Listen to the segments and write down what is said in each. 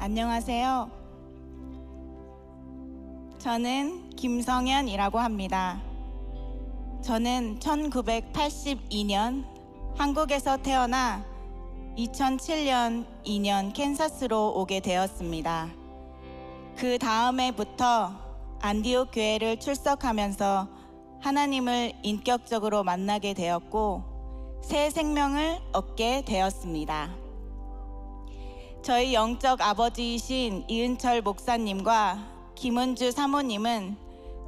안녕하세요. 저는 김성현이라고 합니다. 저는 1982년 한국에서 태어나 2007년 2년 캔사스로 오게 되었습니다. 그 다음 해부터 안디옥 교회를 출석하면서 하나님을 인격적으로 만나게 되었고 새 생명을 얻게 되었습니다. 저희 영적 아버지이신 이은철 목사님과 김은주 사모님은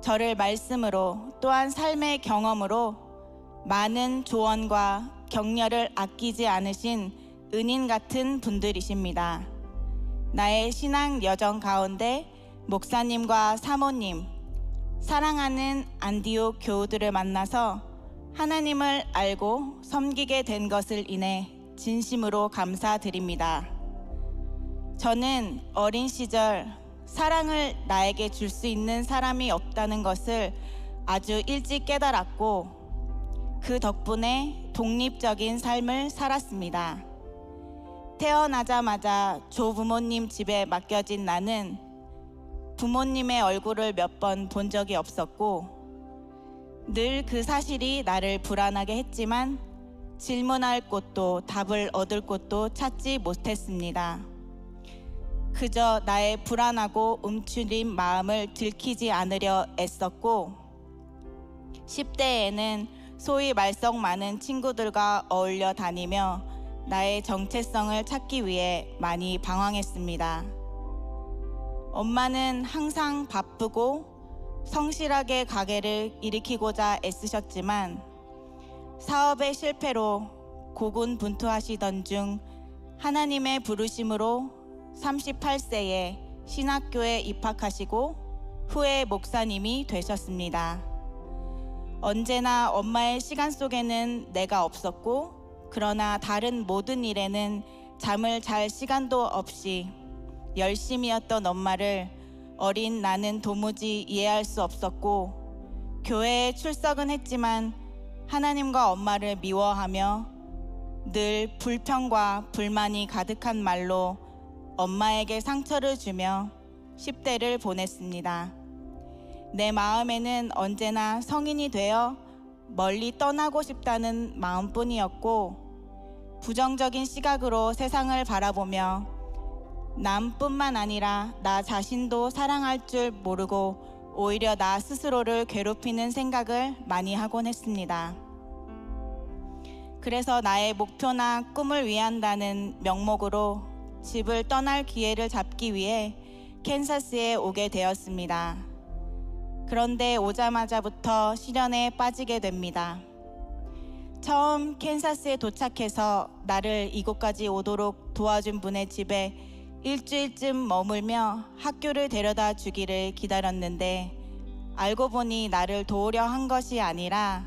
저를 말씀으로 또한 삶의 경험으로 많은 조언과 격려를 아끼지 않으신 은인 같은 분들이십니다. 나의 신앙 여정 가운데 목사님과 사모님, 사랑하는 안디옥 교우들을 만나서 하나님을 알고 섬기게 된 것을 인해 진심으로 감사드립니다. 저는 어린 시절 사랑을 나에게 줄 수 있는 사람이 없다는 것을 아주 일찍 깨달았고 그 덕분에 독립적인 삶을 살았습니다. 태어나자마자 조부모님 집에 맡겨진 나는 부모님의 얼굴을 몇 번 본 적이 없었고 늘 그 사실이 나를 불안하게 했지만 질문할 곳도 답을 얻을 곳도 찾지 못했습니다. 그저 나의 불안하고 움츠린 마음을 들키지 않으려 애썼고 10대에는 소위 말썽 많은 친구들과 어울려 다니며 나의 정체성을 찾기 위해 많이 방황했습니다. 엄마는 항상 바쁘고 성실하게 가게를 일으키고자 애쓰셨지만 사업의 실패로 고군분투하시던 중 하나님의 부르심으로 38세에 신학교에 입학하시고 후에 목사님이 되셨습니다. 언제나 엄마의 시간 속에는 내가 없었고 그러나 다른 모든 일에는 잠을 잘 시간도 없이 열심이었던 엄마를 어린 나는 도무지 이해할 수 없었고 교회에 출석은 했지만 하나님과 엄마를 미워하며 늘 불평과 불만이 가득한 말로 엄마에게 상처를 주며 10대를 보냈습니다. 내 마음에는 언제나 성인이 되어 멀리 떠나고 싶다는 마음뿐이었고 부정적인 시각으로 세상을 바라보며 남뿐만 아니라 나 자신도 사랑할 줄 모르고 오히려 나 스스로를 괴롭히는 생각을 많이 하곤 했습니다. 그래서 나의 목표나 꿈을 위한다는 명목으로 집을 떠날 기회를 잡기 위해 캔사스에 오게 되었습니다. 그런데 오자마자부터 시련에 빠지게 됩니다. 처음 캔사스에 도착해서 나를 이곳까지 오도록 도와준 분의 집에 일주일쯤 머물며 학교를 데려다 주기를 기다렸는데 알고 보니 나를 도우려 한 것이 아니라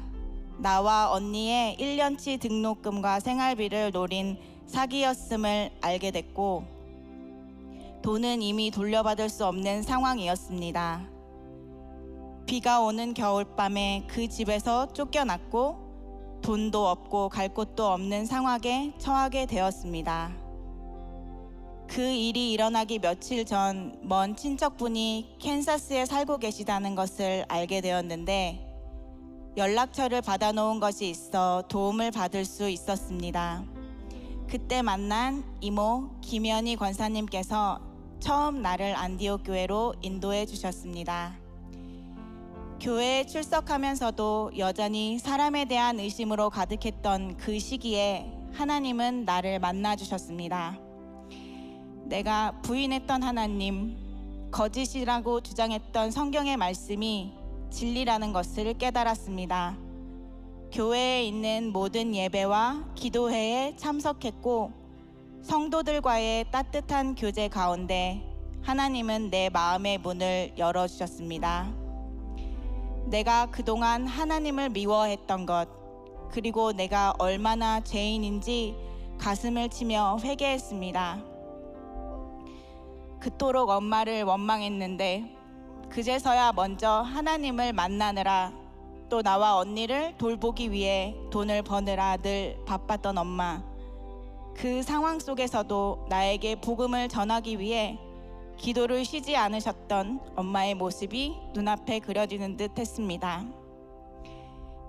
나와 언니의 1년치 등록금과 생활비를 노린 사기였음을 알게 됐고 돈은 이미 돌려받을 수 없는 상황이었습니다. 비가 오는 겨울밤에 그 집에서 쫓겨났고 돈도 없고 갈 곳도 없는 상황에 처하게 되었습니다. 그 일이 일어나기 며칠 전 먼 친척분이 캔사스에 살고 계시다는 것을 알게 되었는데 연락처를 받아놓은 것이 있어 도움을 받을 수 있었습니다. 그때 만난 이모 김연희 권사님께서 처음 나를 안디옥 교회로 인도해 주셨습니다. 교회에 출석하면서도 여전히 사람에 대한 의심으로 가득했던 그 시기에 하나님은 나를 만나 주셨습니다. 내가 부인했던 하나님, 거짓이라고 주장했던 성경의 말씀이 진리라는 것을 깨달았습니다. 교회에 있는 모든 예배와 기도회에 참석했고 성도들과의 따뜻한 교제 가운데 하나님은 내 마음의 문을 열어주셨습니다. 내가 그동안 하나님을 미워했던 것, 그리고 내가 얼마나 죄인인지 가슴을 치며 회개했습니다. 그토록 엄마를 원망했는데 그제서야 먼저 하나님을 만나느라 또 나와 언니를 돌보기 위해 돈을 버느라 늘 바빴던 엄마. 그 상황 속에서도 나에게 복음을 전하기 위해 기도를 쉬지 않으셨던 엄마의 모습이 눈앞에 그려지는 듯 했습니다.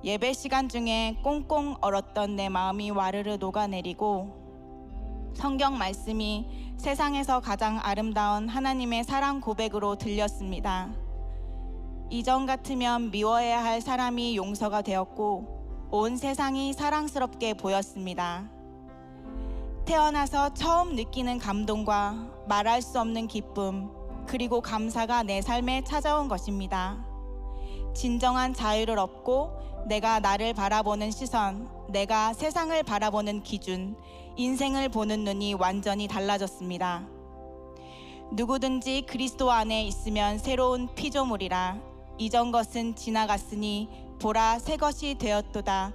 예배 시간 중에 꽁꽁 얼었던 내 마음이 와르르 녹아내리고 성경 말씀이 세상에서 가장 아름다운 하나님의 사랑 고백으로 들렸습니다. 이전 같으면 미워해야 할 사람이 용서가 되었고 온 세상이 사랑스럽게 보였습니다. 태어나서 처음 느끼는 감동과 말할 수 없는 기쁨, 그리고 감사가 내 삶에 찾아온 것입니다. 진정한 자유를 얻고 내가 나를 바라보는 시선, 내가 세상을 바라보는 기준, 인생을 보는 눈이 완전히 달라졌습니다. 누구든지 그리스도 안에 있으면 새로운 피조물이라. 이전 것은 지나갔으니 보라 새 것이 되었도다.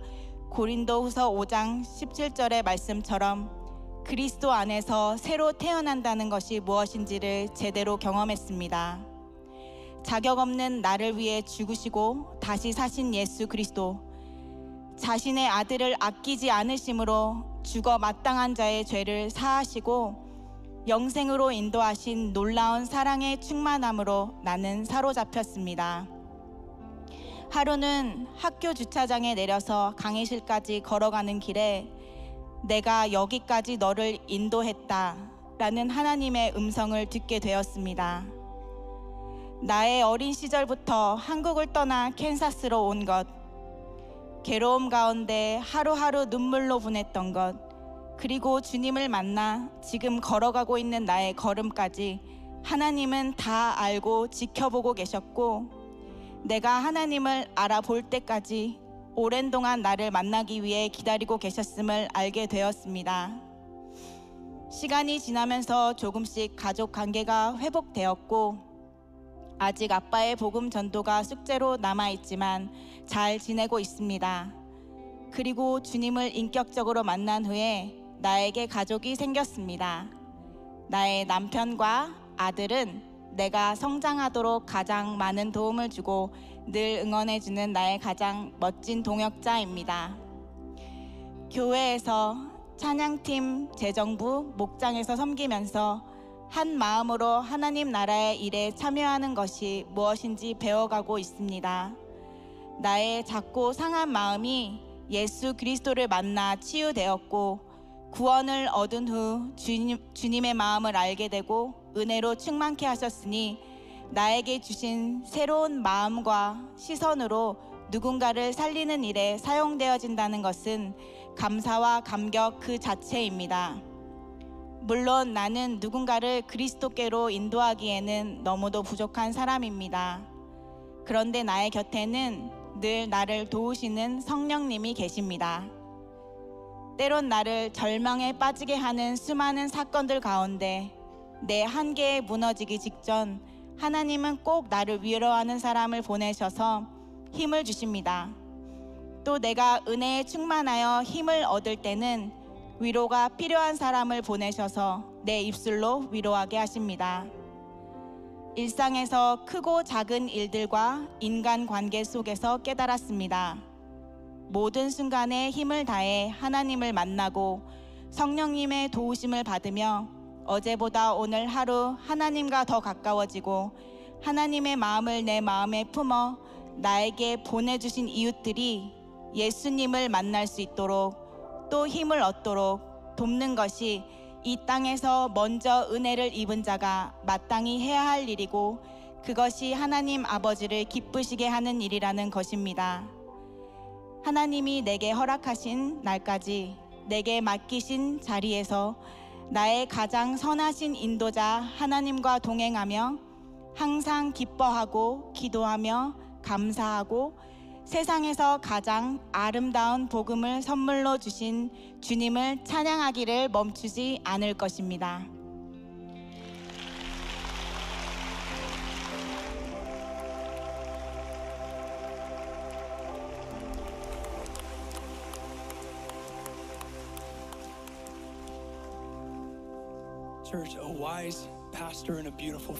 고린도후서 5장 17절의 말씀처럼 그리스도 안에서 새로 태어난다는 것이 무엇인지를 제대로 경험했습니다. 자격 없는 나를 위해 죽으시고 다시 사신 예수 그리스도, 자신의 아들을 아끼지 않으심으로 죽어 마땅한 자의 죄를 사하시고 영생으로 인도하신 놀라운 사랑의 충만함으로 나는 사로잡혔습니다. 하루는 학교 주차장에 내려서 강의실까지 걸어가는 길에 내가 여기까지 너를 인도했다 라는 하나님의 음성을 듣게 되었습니다. 나의 어린 시절부터 한국을 떠나 캔사스로 온 것, 괴로움 가운데 하루하루 눈물로 보냈던 것, 그리고 주님을 만나 지금 걸어가고 있는 나의 걸음까지 하나님은 다 알고 지켜보고 계셨고, 내가 하나님을 알아볼 때까지 오랜 동안 나를 만나기 위해 기다리고 계셨음을 알게 되었습니다. 시간이 지나면서 조금씩 가족 관계가 회복되었고 아직 아빠의 복음 전도가 숙제로 남아있지만 잘 지내고 있습니다. 그리고 주님을 인격적으로 만난 후에 나에게 가족이 생겼습니다. 나의 남편과 아들은 내가 성장하도록 가장 많은 도움을 주고 늘 응원해주는 나의 가장 멋진 동역자입니다. 교회에서 찬양팀, 재정부, 목장에서 섬기면서 한 마음으로 하나님 나라의 일에 참여하는 것이 무엇인지 배워가고 있습니다. 나의 작고 상한 마음이 예수 그리스도를 만나 치유되었고 구원을 얻은 후 주님의 마음을 알게 되고 은혜로 충만케 하셨으니 나에게 주신 새로운 마음과 시선으로 누군가를 살리는 일에 사용되어진다는 것은 감사와 감격 그 자체입니다. 물론 나는 누군가를 그리스도께로 인도하기에는 너무도 부족한 사람입니다. 그런데 나의 곁에는 늘 나를 도우시는 성령님이 계십니다. 때론 나를 절망에 빠지게 하는 수많은 사건들 가운데 내 한계에 무너지기 직전 하나님은 꼭 나를 위로하는 사람을 보내셔서 힘을 주십니다. 또 내가 은혜에 충만하여 힘을 얻을 때는 위로가 필요한 사람을 보내셔서 내 입술로 위로하게 하십니다. 일상에서 크고 작은 일들과 인간관계 속에서 깨달았습니다. 모든 순간에 힘을 다해 하나님을 만나고 성령님의 도우심을 받으며 어제보다 오늘 하루 하나님과 더 가까워지고 하나님의 마음을 내 마음에 품어 나에게 보내주신 이웃들이 예수님을 만날 수 있도록 또 힘을 얻도록 돕는 것이 이 땅에서 먼저 은혜를 입은 자가 마땅히 해야 할 일이고 그것이 하나님 아버지를 기쁘시게 하는 일이라는 것입니다. 하나님이 내게 허락하신 날까지 내게 맡기신 자리에서 나의 가장 선하신 인도자 하나님과 동행하며 항상 기뻐하고 기도하며 감사하고 세상에서 가장 아름다운 복음을 선물로 주신 주님을 찬양하기를 멈추지 않을 것입니다. Church, a wise pastor and a beautiful